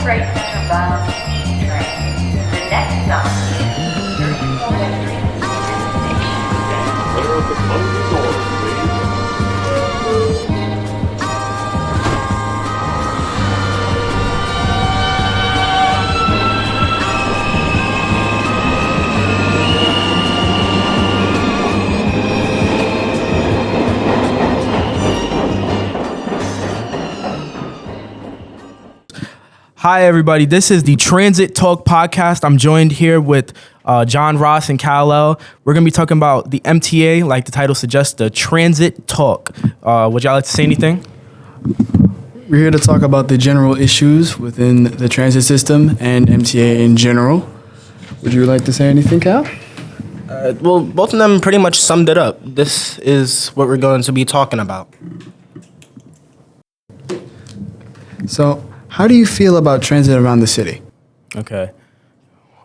Trade Center bound train. The next stop is 34 Station. Clear of the closing doors, please. Hi, everybody. This is the Transit Talk podcast. I'm joined here with John Ross and Kal-El. We're going to be talking about the MTA, like the title suggests, the Transit Talk. Would y'all like to say anything? We're here to talk about the general issues within the transit system and MTA in general. Would you like to say anything, Cal? Well, both of them pretty much summed it up. This is what we're going to be talking about. So, how do you feel about transit around the city? Okay.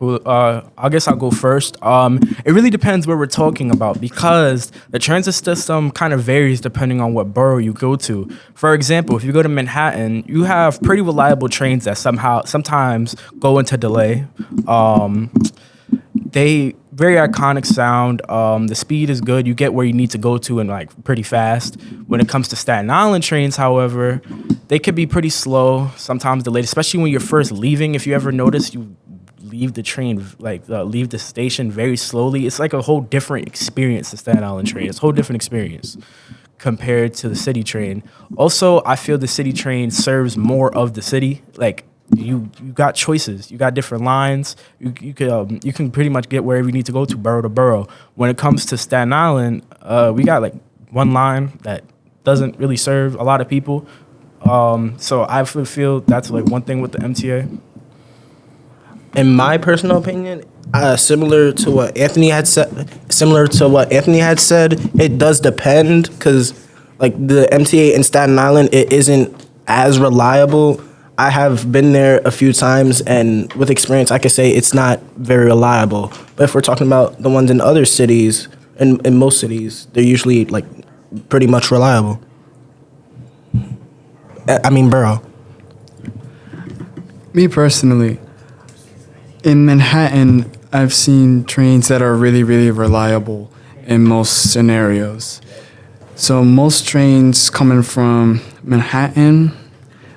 I guess I'll go first. It really depends where we're talking about because the transit system kind of varies depending on what borough you go to. For example, if you go to Manhattan, you have pretty reliable trains that sometimes go into delay. They very iconic sound. The speed is good. You get where you need to go to and like pretty fast. When it comes to Staten Island trains, however, they could be pretty slow, sometimes delayed, especially when you're first leaving. If you ever notice, you leave the train, leave the station very slowly. It's like a whole different experience, the Staten Island train. It's a whole different experience compared to the city train. Also, I feel the city train serves more of the city. Like, you got choices. You got different lines. You can pretty much get wherever you need to go to, borough to borough. When it comes to Staten Island, we got like one line that doesn't really serve a lot of people. So I feel that's like one thing with the MTA. In my personal opinion, similar to what Anthony had said, it does depend because like the MTA in Staten Island, it isn't as reliable. I have been there a few times, and with experience, I can say it's not very reliable. But if we're talking about the ones in other cities, in most cities, they're usually like pretty much reliable. I mean, borough. Me personally, in Manhattan, I've seen trains that are really, really reliable in most scenarios. So most trains coming from Manhattan,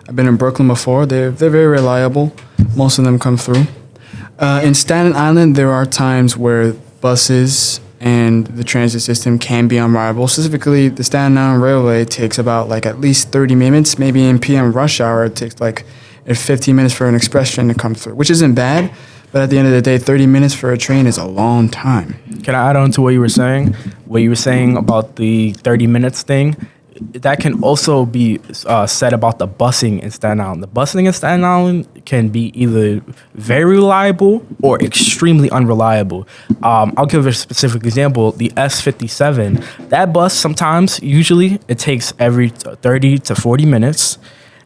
I've been in Brooklyn before, they're very reliable. Most of them come through. In Staten Island, there are times where buses and the transit system can be unreliable. Specifically, the Staten Island Railway takes about like at least 30 minutes. Maybe in PM rush hour, it takes like 15 minutes for an express train to come through, which isn't bad. But at the end of the day, 30 minutes for a train is a long time. Can I add on to what you were saying? What you were saying about the 30 minutes thing? That can also be said about the busing in Staten Island. The busing in Staten Island can be either very reliable or extremely unreliable. I'll give a specific example. The S57, that bus sometimes, usually, it takes every 30 to 40 minutes.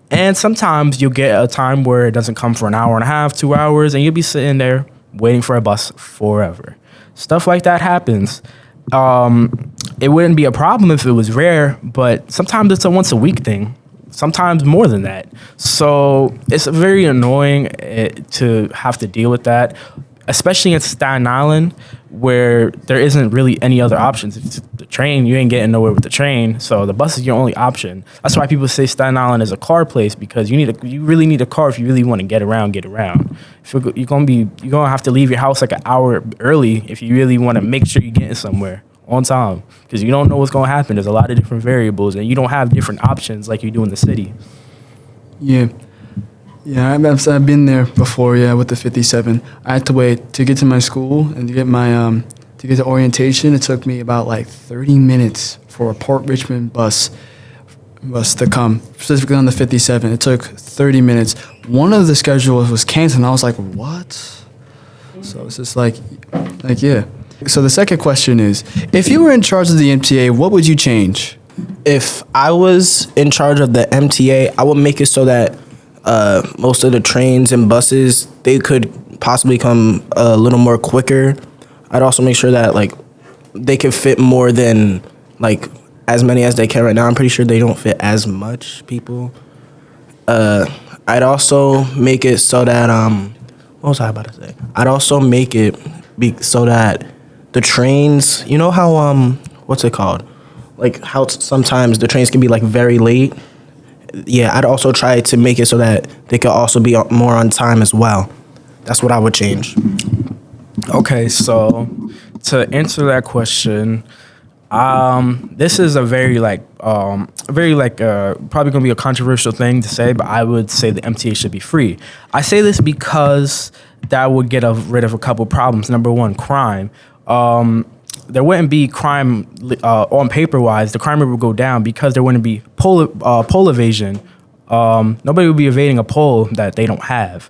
And sometimes you'll get a time where it doesn't come for an hour and a half, 2 hours, and you'll be sitting there waiting for a bus forever. Stuff like that happens. It wouldn't be a problem if it was rare, but sometimes it's a once a week thing, sometimes more than that. So it's very annoying to have to deal with that, especially in Staten Island where there isn't really any other options. It's the train, you ain't getting nowhere with the train, so the bus is your only option. That's why people say Staten Island is a car place because you really need a car if you really want to get around. If you're gonna have to leave your house like an hour early if you really want to make sure you're getting somewhere on time because you don't know what's going to happen. There's a lot of different variables and you don't have different options like you do in the city. Yeah, I've been there before. Yeah, with the 57, I had to wait to get to my school and to get my to get to orientation. It took me about like 30 minutes for a Port Richmond bus to come, specifically on the 57. It took 30 minutes. One of the schedules was canceled, and I was like, what? So it's just like yeah. So the second question is, if you were in charge of the MTA, what would you change? If I was in charge of the MTA, I would make it so that most of the trains and buses, they could possibly come a little more quicker. I'd also make sure that like they could fit more than like as many as they can right now. I'm pretty sure they don't fit as much people. I'd also make it so that what was I about to say? I'd also make it so that the trains, you know how what's it called? Like how sometimes the trains can be like very late. Yeah, I'd also try to make it so that they could also be more on time as well. That's what I would change. Okay, so to answer that question, this is a very probably gonna be a controversial thing to say, but I would say the MTA should be free. I say this because that would get rid of a couple problems. Number one, crime. There wouldn't be crime on paper wise. The crime rate would go down because there wouldn't be poll evasion. Nobody would be evading a poll that they don't have.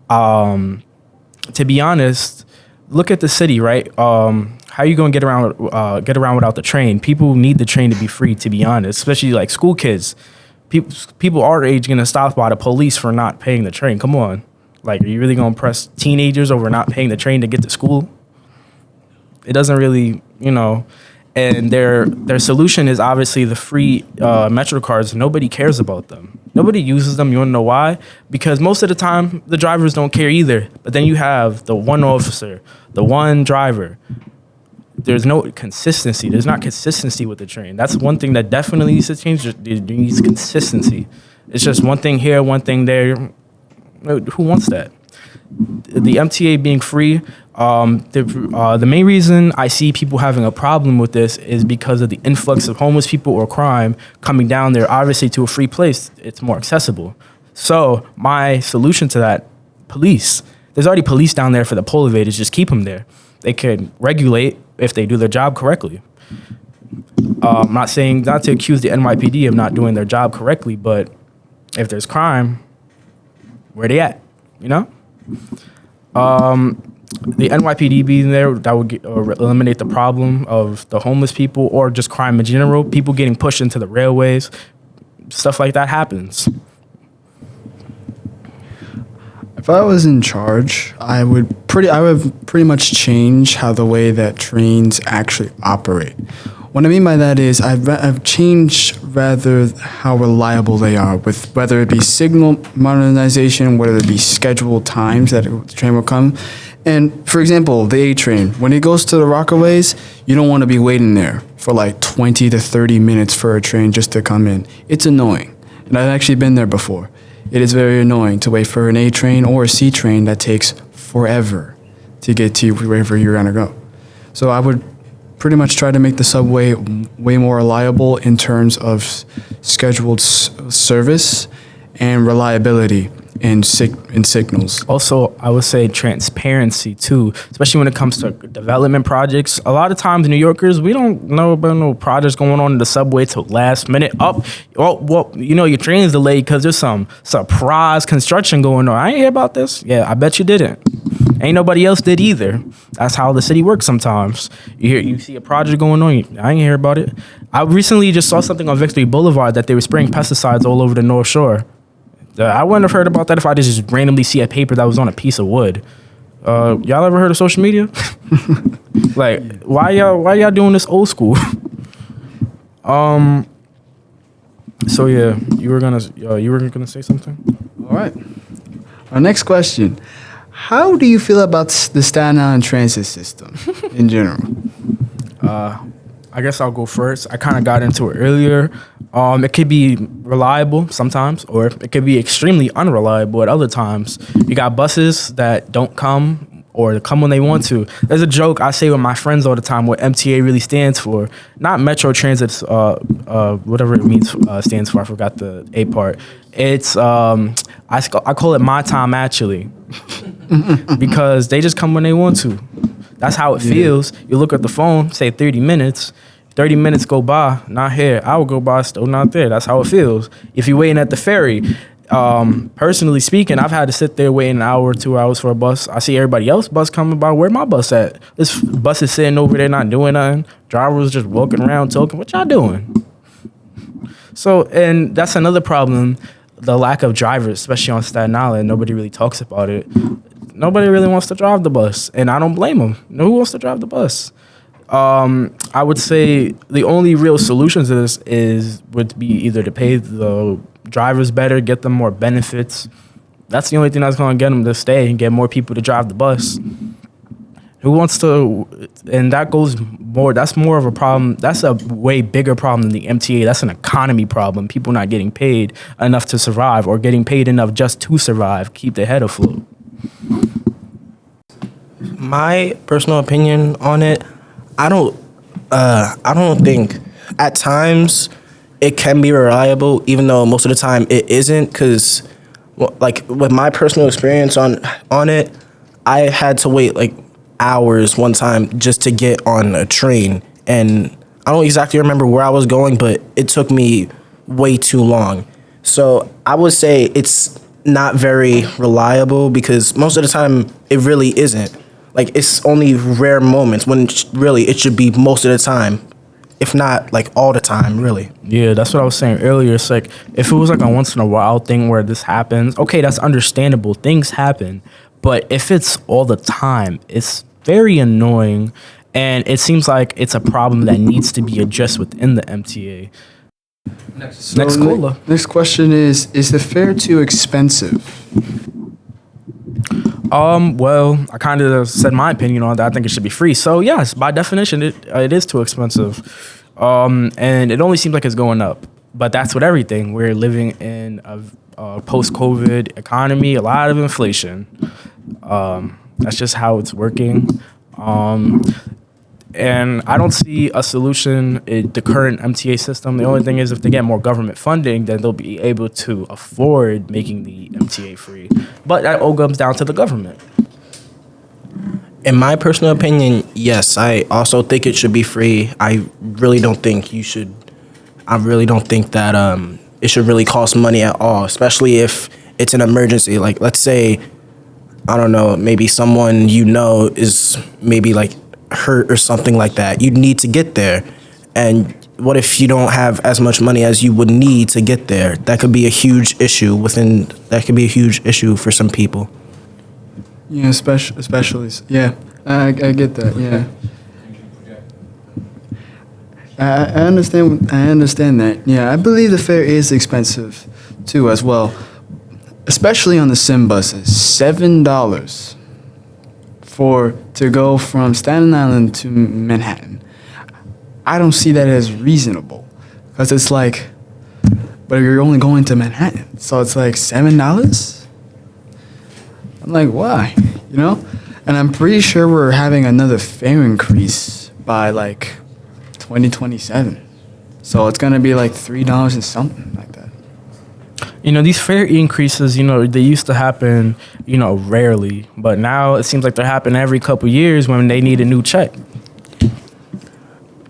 To be honest, look at the city, right? How are you going to get around without the train? People need the train to be free, to be honest, especially like school kids. People our age going to stop by the police for not paying the train. Come on. Like, are you really going to press teenagers over not paying the train to get to school? It doesn't really, and their solution is obviously the free Metro cards. Nobody cares about them. Nobody uses them. You want to know why? Because most of the time, the drivers don't care either. But then you have the one officer, the one driver. There's no consistency. There's not consistency with the train. That's one thing that definitely needs to change. There needs consistency. It's just one thing here, one thing there. Who wants that? The MTA being free, the main reason I see people having a problem with this is because of the influx of homeless people or crime coming down there. Obviously, to a free place, it's more accessible. So my solution to that, police. There's already police down there for the poll evaders. Just keep them there. They can regulate if they do their job correctly. I'm not saying not to accuse the NYPD of not doing their job correctly, but if there's crime, where they at? The NYPD being there, that would eliminate the problem of the homeless people or just crime in general. People getting pushed into the railways, stuff like that happens. If I was in charge, I would pretty much change how the way that trains actually operate. What I mean by that is I've changed rather how reliable they are, with whether it be signal modernization, whether it be scheduled times that the train will come. And for example, the A train, when it goes to the Rockaways, you don't want to be waiting there for like 20 to 30 minutes for a train just to come in. It's annoying. And I've actually been there before. It is very annoying to wait for an A train or a C train that takes forever to get to wherever you're going to go. So I would pretty much try to make the subway way more reliable in terms of scheduled service and reliability in signals. Also, I would say transparency too, especially when it comes to development projects. A lot of times, New Yorkers, we don't know about no projects going on in the subway till last minute. Your train's delayed because there's some surprise construction going on. I ain't hear about this. Yeah, I bet you didn't. Ain't nobody else did either. That's how the city works sometimes. You see a project going on, I ain't hear about it. I recently just saw something on Victory Boulevard that they were spraying pesticides all over the North Shore. I wouldn't have heard about that if I just randomly see a paper that was on a piece of wood. Y'all ever heard of social media? Like, why y'all doing this old school? So yeah, you were gonna say something? All right. Our next question. How do you feel about the Staten Island transit system in general? I guess I'll go first. I kind of got into it earlier. It could be reliable sometimes, or it could be extremely unreliable at other times. You got buses that don't come or come when they want to. There's a joke I say with my friends all the time what MTA really stands for. Not Metro Transit's, whatever it means stands for. I forgot the A part. It's, I call it my time actually. Because they just come when they want to. That's how it feels. You look at the phone, say 30 minutes. 30 minutes go by, not here. Hour go by, still not there. That's how it feels. If you're waiting at the ferry, personally speaking, I've had to sit there waiting an hour or 2 hours for a bus. I see everybody else bus coming by. Where my bus at? This bus is sitting over there not doing nothing. Drivers just walking around talking. What y'all doing? So, and that's another problem, the lack of drivers, especially on Staten Island. Nobody really talks about it. Nobody really wants to drive the bus, and I don't blame them. Who wants to drive the bus? I would say the only real solution to this would be either to pay the drivers better, get them more benefits. That's the only thing that's going to get them to stay and get more people to drive the bus. Who wants to, and that goes more, that's more of a problem. That's a way bigger problem than the MTA. That's an economy problem. People not getting paid enough to survive or getting paid enough just to survive, keep their head afloat. My personal opinion on it, I don't think at times it can be reliable, even though most of the time it isn't. Because, like with my personal experience on it, I had to wait like hours one time just to get on a train, and I don't exactly remember where I was going, but it took me way too long. So I would say it's not very reliable because most of the time it really isn't. Like, it's only rare moments when really it should be most of the time, if not like all the time, really. Yeah, that's what I was saying earlier. It's like if it was like a once in a while thing where this happens, okay, that's understandable. Things happen. But if it's all the time, it's very annoying, and it seems like it's a problem that needs to be addressed within the MTA. Next caller. Next question is the fare too expensive? Well, I kind of said my opinion on that. I think it should be free. So yes, by definition, it is too expensive, and it only seems like it's going up. But that's with everything. We're living in a post-COVID economy, a lot of inflation. That's just how it's working. And I don't see a solution in the current MTA system. The only thing is if they get more government funding, then they'll be able to afford making the MTA free. But that all comes down to the government. In my personal opinion, yes, I also think it should be free. I really don't think you should. I really don't think that it should really cost money at all, especially if it's an emergency. Like, let's say, I don't know, maybe someone you know is maybe like hurt or something like that. You'd need to get there. And what if you don't have as much money as you would need to get there? That could be a huge issue for some people. Yeah, especially. Yeah, I get that. Yeah, I understand. I understand that. Yeah, I believe the fare is expensive too, as well. Especially on the sim buses, $7 to go from Staten Island to Manhattan. I don't see that as reasonable, because it's like, but you're only going to Manhattan, so it's like $7. I'm like, why? You know? And I'm pretty sure we're having another fare increase by like 2027. So it's gonna be like $3 and something like that. You know, these fare increases, you know, they used to happen, you know, rarely. But now it seems like they're happening every couple years when they need a new check.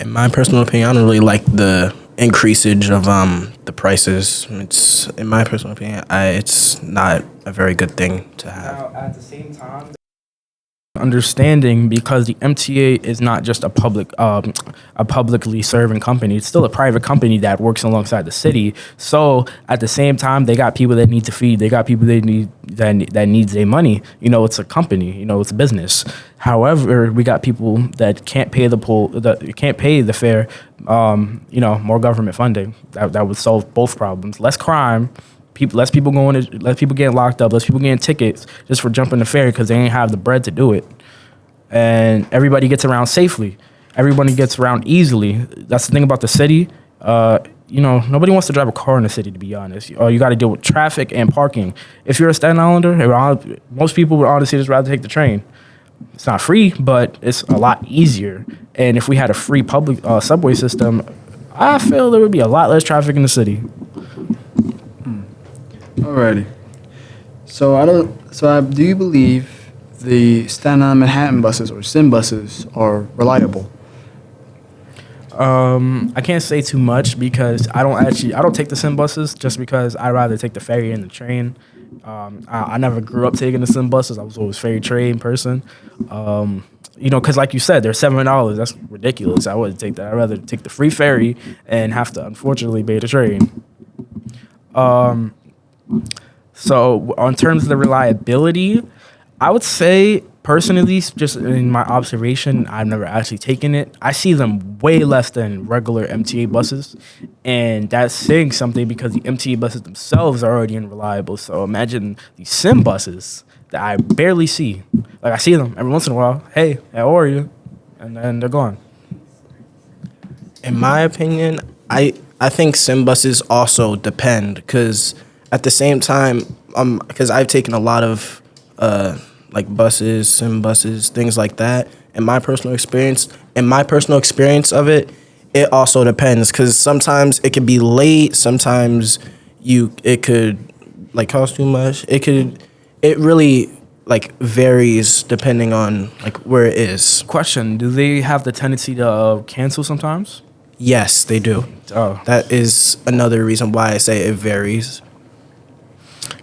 In my personal opinion, I don't really like the increasage of the prices. It's, in my personal opinion, it's not a very good thing to have. Now, at the same time, understanding, because the MTA is not just a publicly serving company. It's still a private company that works alongside the city. So at the same time, they got people that need to feed. They got people that needs their money. You know, it's a company. You know, it's a business. However, we got people that can't pay the fare. You know, more government funding that would solve both problems. Less crime. Less people getting locked up, less people getting tickets just for jumping the ferry because they ain't have the bread to do it. And everybody gets around safely. Everybody gets around easily. That's the thing about the city. You know, nobody wants to drive a car in the city, to be honest. You got to deal with traffic and parking. If you're a Staten Islander, most people would honestly just rather take the train. It's not free, but it's a lot easier. And if we had a free public subway system, I feel there would be a lot less traffic in the city. Alrighty. So do you believe the Staten Island Manhattan buses or sim buses are reliable? I can't say too much because I don't take the sim buses just because I'd rather take the ferry and the train. I never grew up taking the sim buses. I was always ferry train person. You know, because like you said, they're $7. That's ridiculous. I wouldn't take that. I'd rather take the free ferry and have to unfortunately pay the train. So, on terms of the reliability, I would say personally, just in my observation, I've never actually taken it. I see them way less than regular MTA buses, and that's saying something because the MTA buses themselves are already unreliable. So imagine these sim buses that I barely see. Like I see them every once in a while. Hey, how are you? And then they're gone. In my opinion, I think sim buses also depend because at the same time, because I've taken a lot of like buses, sim buses, things like that. In my personal experience, of it, it also depends because sometimes it could be late. Sometimes it could like cost too much. It really like varies depending on like where it is. Question: do they have the tendency to cancel sometimes? Yes, they do. Oh, That is another reason why I say it varies.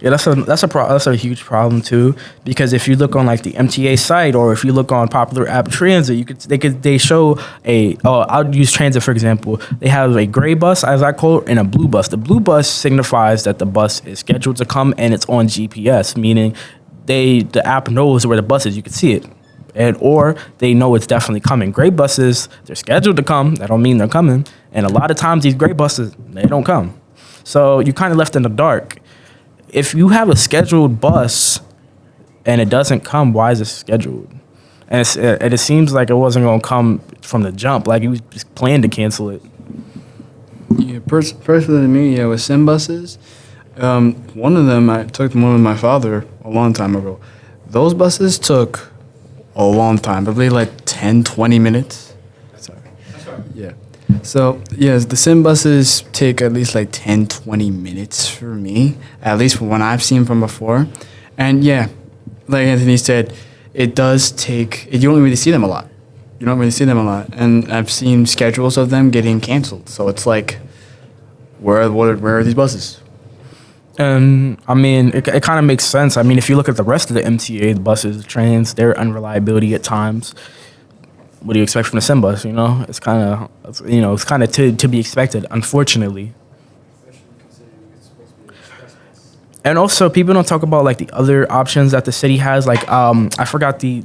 yeah, that's a huge problem too. Because if you look on like the MTA site, or if you look on Popular App Transit, they show I'll use transit for example. They have a gray bus, as I call it, and a blue bus. The blue bus signifies that the bus is scheduled to come and it's on GPS, meaning the app knows where the bus is. You can see it. Or they know it's definitely coming. Gray buses, they're scheduled to come. That don't mean they're coming. And a lot of times these gray buses, they don't come. So you're kind of left in the dark. If you have a scheduled bus and it doesn't come, why is it scheduled? And it seems like it wasn't going to come from the jump. Like you just planned to cancel it. Yeah, personally to me, yeah, with sim buses, one of them I took one with my father a long time ago. Those buses took a long time, probably like 10, 20 minutes. Sorry. Yeah. So, yes, the sim buses take at least like 10, 20 minutes for me, at least from what I've seen from before. And yeah, like Anthony said, it does take, you don't really see them a lot. And I've seen schedules of them getting canceled. So it's like, where are these buses? And I mean, it kind of makes sense. I mean, if you look at the rest of the MTA, the buses, the trains, their unreliability at times. What do you expect from the sim bus? It's kind of to be expected, unfortunately. And also, people don't talk about like the other options that the city has. Like, I forgot the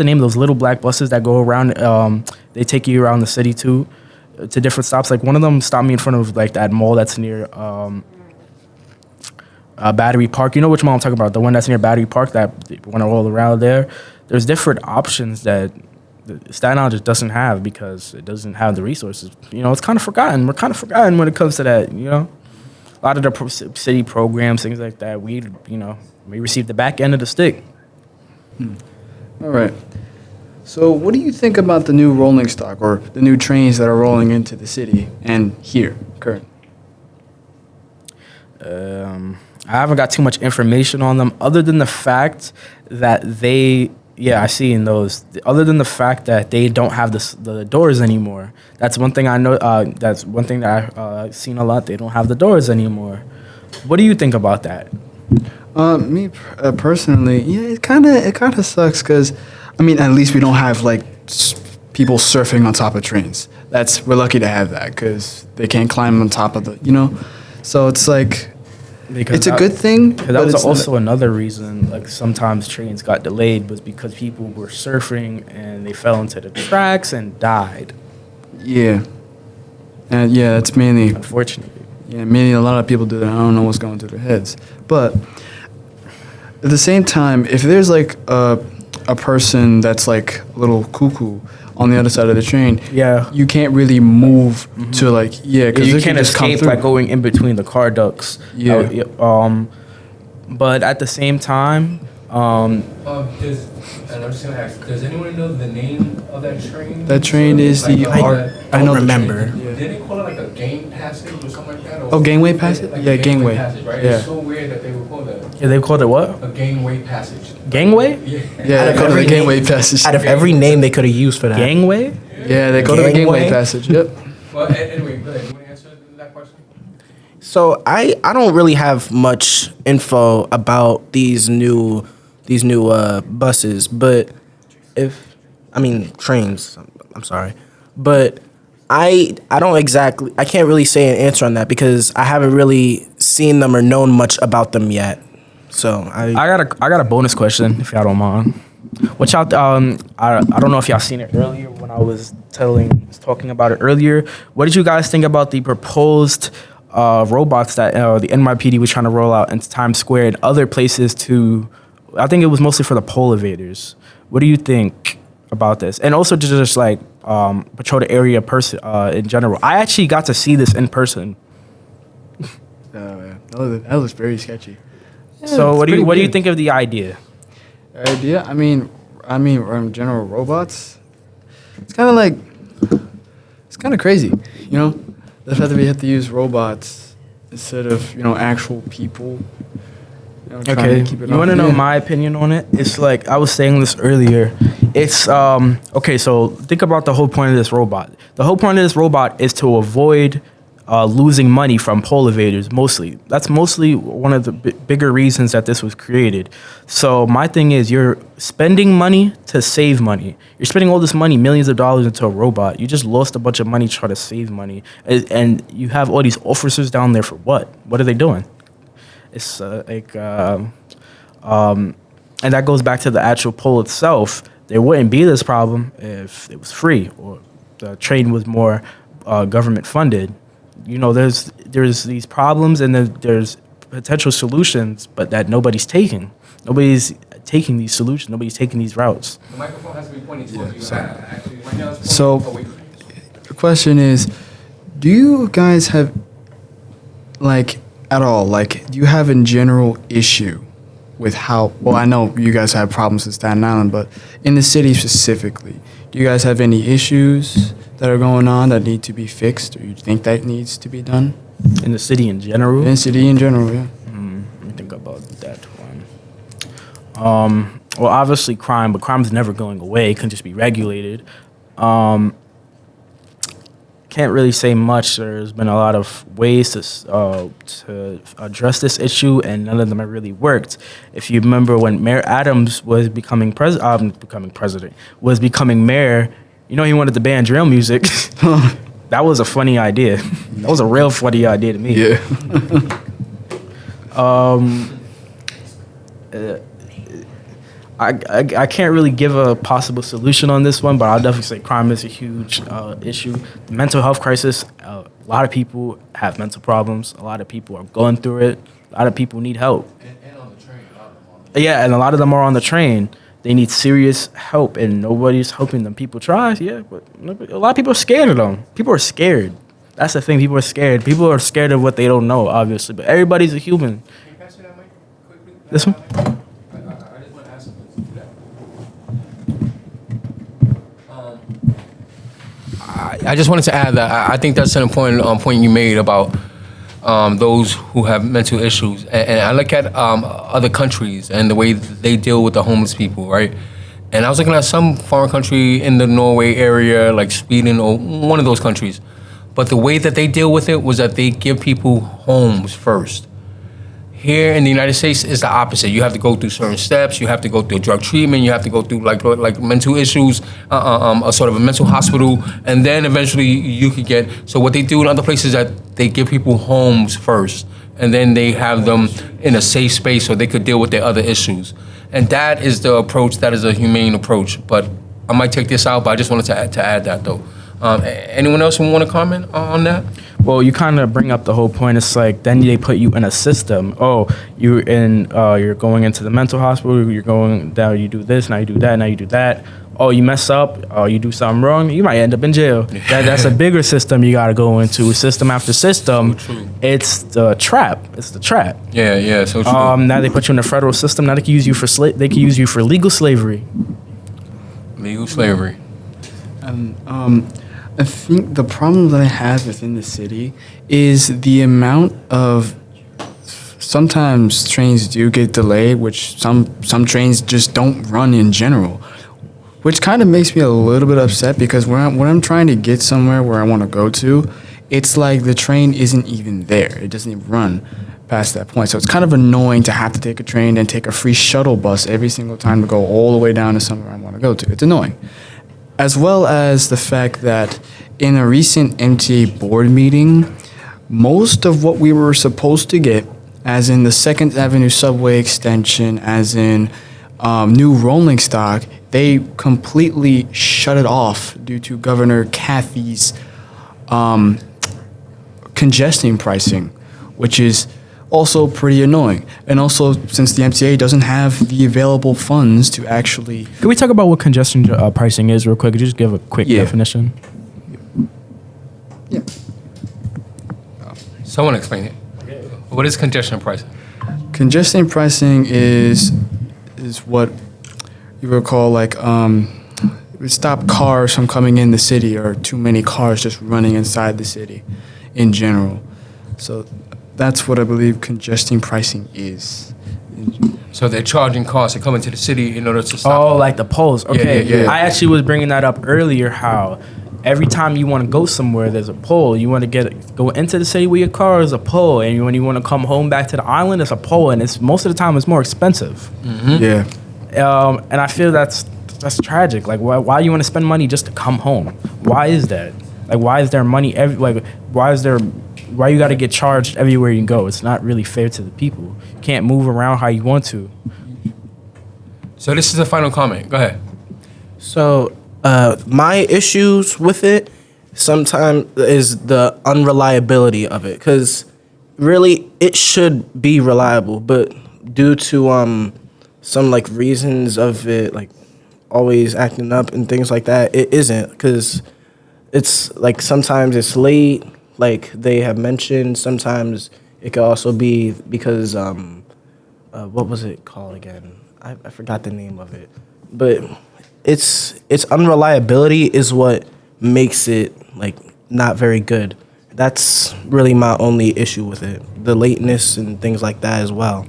name of those little black buses that go around. They take you around the city to different stops. Like one of them stopped me in front of like that mall that's near Battery Park. You know which mall I'm talking about? The one that's near Battery Park. That one all around there. There's different options that Staten Island just doesn't have because it doesn't have the resources. It's kind of forgotten. We're kind of forgotten when it comes to that. A lot of the city programs, things like that. We receive the back end of the stick. All right. So what do you think about the new rolling stock or the new trains that are rolling into the city and here currently? I haven't got too much information on them other than the fact that I see in those. Other than the fact that they don't have the doors anymore. That's one thing I know. That's one thing that I've seen a lot. They don't have the doors anymore. What do you think about that? Me personally, yeah, it kind of sucks because, I mean, at least we don't have like people surfing on top of trains. We're lucky to have that because they can't climb on top of So it's like. Because it's a good thing. That was also another reason, like sometimes trains got delayed was because people were surfing and they fell into the tracks and died. Yeah. And yeah, that's mainly. Unfortunately. Yeah, mainly a lot of people do that. I don't know what's going through their heads. But at the same time, if there's like a person that's like a little cuckoo on the other side of the train, yeah, you can't really move to like because you can't escape by going in between the car ducts. Yeah. But at the same time, and I'm just gonna ask, does anyone know the name of that train? That train is I don't remember. Did they call it like a game passage or something like that? Oh, gangway passage? Like Yeah, a gangway. Passage, right? Yeah. It's so weird that they would call that yeah, they called it what? a gangway passage. Gangway? Yeah. Yeah, they call it the gangway passage. Out of every name they could have used for that. Gangway? Yeah, they call it the gangway Gangway? passage. Yep. Well, anyway, go ahead. You want to answer that question? So I don't really have much info about these new buses, but trains. I'm sorry, but I can't really say an answer on that because I haven't really seen them or known much about them yet. So I I got a bonus question if y'all don't mind. Watch out. I don't know if y'all seen it earlier when I was talking about it earlier. What did you guys think about the proposed robots that the NYPD was trying to roll out into Times Square and other places to? I think it was mostly for the poll evaders. What do you think about this? And also to just like patrol the area in general. I actually got to see this in person. That was very sketchy. So it's what do you pretty weird. think of the idea? Idea? I mean, general robots. It's kind of crazy, you know. The fact that we have to use robots instead of actual people. Trying Okay, to keep it you off. want to know Yeah. my opinion on it? It's like I was saying this earlier. It's okay. So think about the whole point of this robot. The whole point of this robot is to avoid losing money from poll evaders. Mostly, that's mostly one of the bigger reasons that this was created. So my thing is, you're spending money to save money. You're spending all this money, millions of dollars, into a robot. You just lost a bunch of money trying to save money, and you have all these officers down there for what? What are they doing? It's and that goes back to the actual poll itself. There wouldn't be this problem if it was free or the train was more government funded. There's these problems and there's potential solutions, but that nobody's taking. Nobody's taking these solutions. Nobody's taking these routes. The microphone has to be pointing towards you. Actually, right now it's So- pointing away from you. The question is, do you guys have, at all, do you have a general issue with how, well, I know you guys have problems in Staten Island, but in the city specifically, do you guys have any issues that are going on that need to be fixed, or you think that needs to be done? In the city in general. In the city in general, yeah. Let me think about that one. Well, obviously crime, but crime's never going away. It can just be regulated. Can't really say much. There's been a lot of ways to address this issue, and none of them have really worked. If you remember when Mayor Adams was becoming mayor, he wanted to ban drill music. That was a funny idea. That was a real funny idea to me. Yeah. I can't really give a possible solution on this one, but I'll definitely say crime is a huge issue. The mental health crisis, a lot of people have mental problems. A lot of people are going through it. A lot of people need help. And on the train, a lot of them on the Yeah, and a lot of them are on the train. They need serious help, and nobody's helping them. People try, yeah, but a lot of people are scared of them. People are scared. That's the thing. People are scared. People are scared of what they don't know, obviously. But everybody's a human. Can you pass me that mic quickly? This one? I just want to ask something to do that. I just wanted to add that I think that's an important point you made about those who have mental issues. And I look at other countries and the way they deal with the homeless people, right? And I was looking at some foreign country in the Norway area, like Sweden or one of those countries. But the way that they deal with it was that they give people homes first. Here in the United States, it's the opposite. You have to go through certain steps. You have to go through drug treatment. You have to go through like mental issues, a sort of a mental hospital, and then eventually you could get. So what they do in other places is that they give people homes first, and then they have them in a safe space so they could deal with their other issues. And that is the approach. That is a humane approach. But I might take this out. But I just wanted to add that though. Anyone else want to comment on that? Well, you kind of bring up the whole point. It's like then they put you in a system. Oh, you're going into the mental hospital. You're going down. You do this. Now you do that. Now you do that. Oh, you mess up. Oh, you do something wrong. You might end up in jail. That's a bigger system you got to go into. System after system. So true. It's the trap. It's the trap. Yeah. So true. Now they put you in the federal system. Now they can use you for they can use you for legal slavery. Legal slavery. I think the problem that I have within the city is the amount of, sometimes trains do get delayed, which some trains just don't run in general, which kind of makes me a little bit upset because when I'm trying to get somewhere where I want to go to, it's like the train isn't even there. It doesn't even run past that point. So it's kind of annoying to have to take a train and take a free shuttle bus every single time to go all the way down to somewhere I want to go to. It's annoying. As well as the fact that in a recent MTA board meeting, most of what we were supposed to get, as in the 2nd Avenue subway extension, as in new rolling stock, they completely shut it off due to Governor Cathy's congesting pricing, which is also pretty annoying. And also, since the MTA doesn't have the available funds to actually... Can we talk about what congestion pricing is real quick? Could you just give a quick Yeah. definition? Yeah. Someone explain it. What is congestion pricing? Congesting pricing is what you would call like it would stop cars from coming in the city or too many cars just running inside the city in general. So that's what I believe congesting pricing is. So they're charging cars to come into the city in order to stop. Oh, like the polls. Okay. yeah. I actually was bringing that up earlier, how every time you want to go somewhere, there's a poll. You want to go into the city with your car, there's a poll. And when you want to come home back to the island, it's a poll. And it's most of the time, it's more expensive. Yeah. And I feel that's tragic. Like, why you want to spend money just to come home? Why is that? Like, why is there money why you got to get charged everywhere you go? It's not really fair to the people. You can't move around how you want to. So this is the final comment. Go ahead. So, my issues with it sometimes is the unreliability of it, because really it should be reliable, but due to some like reasons of it, like always acting up and things like that, it isn't, because it's like sometimes it's late, like they have mentioned. Sometimes it could also be because what was it called again? I forgot the name of it, but its unreliability is what makes it like not very good. That's really my only issue with it. The lateness and things like that as well.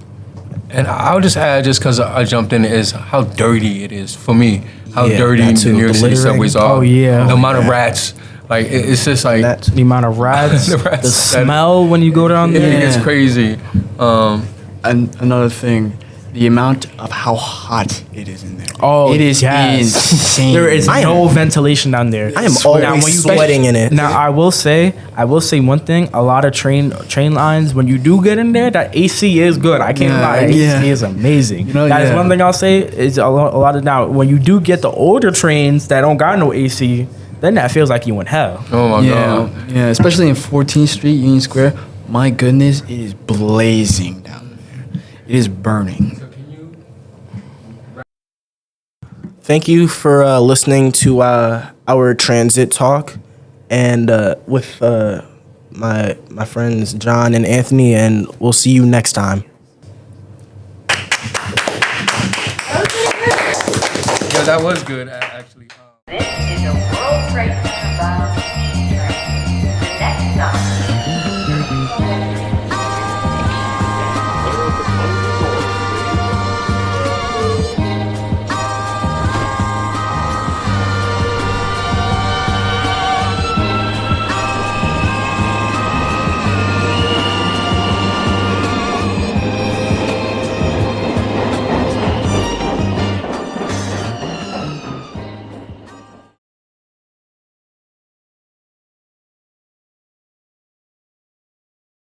And I'll just add, just because I jumped in, is how dirty it is for me. How Yeah, dirty that the too. New York The City littering. subways are. Oh, yeah. The amount of rats. Like, it's just like, That- The amount of rats, The rats the that- smell when you go down there. it's crazy. And another thing, the amount of how hot it is in there. Oh, it is yes. insane. There is no ventilation down there. I am Now, always when you- sweating in it. Now I will say one thing. A lot of train lines, when you do get in there, that AC is good. I can't lie. That Yeah. AC is amazing. You know, That is yeah. one thing I'll say. Is a lot of now when you do get the older trains that don't got no AC, then that feels like you in hell. Oh my Yeah, God. yeah, especially in 14th Street, Union Square. My goodness, it is blazing down there. It is burning. Thank you for listening to our transit talk, and with my friends John and Anthony, and we'll see you next time. Yeah, that was good, actually. This is a World Trade Center bound train.